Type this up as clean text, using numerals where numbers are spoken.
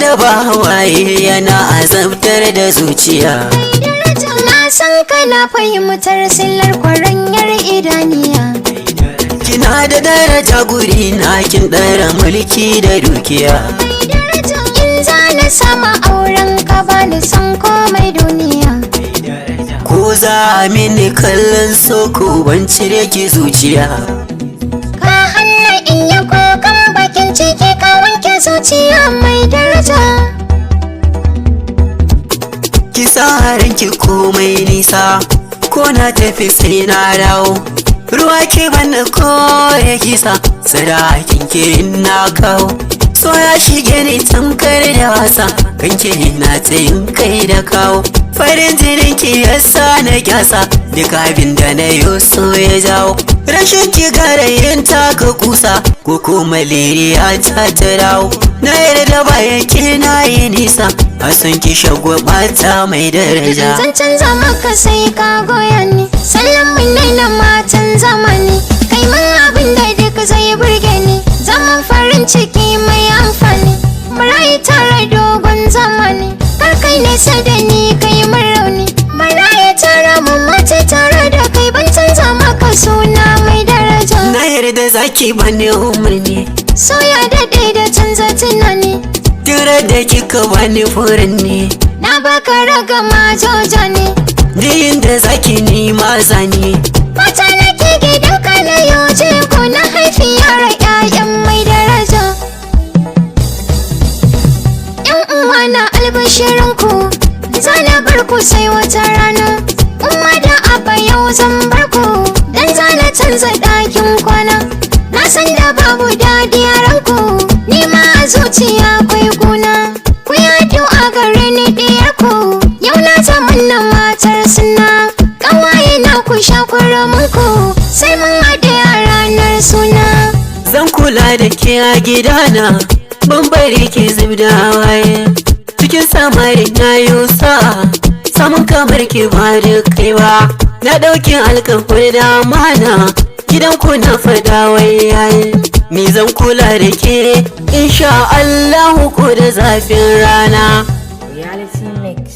da ba hawaye yana azabtar da zuciya. Na san kana fahimtar sillar kwaranyar idaniya. Kina da daraja guri na kin ɗara mulki da dukiya. In za na sama auren ka bani san komai duniya. Ko za a mini kallon soko ban cire ki zuciya. Ka hanna in yi kokan bakin ciki ka wanke zuciya mai daraja. Kisa ranki komai nisa, ko na tafi sai na dawo. Ruwa ke banda kore kisa, sadakin ke na kawo. So ya shige ni tamkar da wasa, kanke na tsayin kai da kawo. Farin jinin ki yasa na kyasa, duk abin da na yi so ya jawo. Rashin ki garayin taka kusa, ko kuma liriya ta dawo. Na yarda bayan ki na yi nisa, a san ki shagwabata mai daraja. Zan canza maka sai ka goya ni, sallan min na matan zamani. Kai min abin da duk zai burge ni, zaman farin ciki mai amfani. Marayi tare dogon zamani, kar kai nesa da ni kai min rauni. Marayi tare mun mace tare da kai, ban canza maka suna mai daraja. Na yarda zaki bani umarni, So ya daɗe da canza tunani. tare da kika bani furanni. Na baka raga majoja ne, Diyin da zaki ni mazani. mata nake gidan ka na yoje ko na haifi yara ƴaƴan mai daraja. Yan uwa na albashirin ku, zana bar ku sai wata rana. Umma da abba yau zan bar ku, dan zana canza ɗakin kwana. Na san da babu daɗi a ranku, ni ma a zuciya akwai kuna. Ku yi addu'a gare ni ɗiyar ku, yau na zaman na matar suna. Ƙawaye na ku sha ku, sai mun haɗe a ranar suna. Zan kula da ke a gidana, ban bari ki zub da hawaye. Cikin samari na yi sa'a, samun kamar ki ba da kaiwa. Na ɗaukin alkawar da amana, gidan ku na fada wai yayi. Ni zan kula da ke, insha Allahu ko da zafin rana. Reality Mix.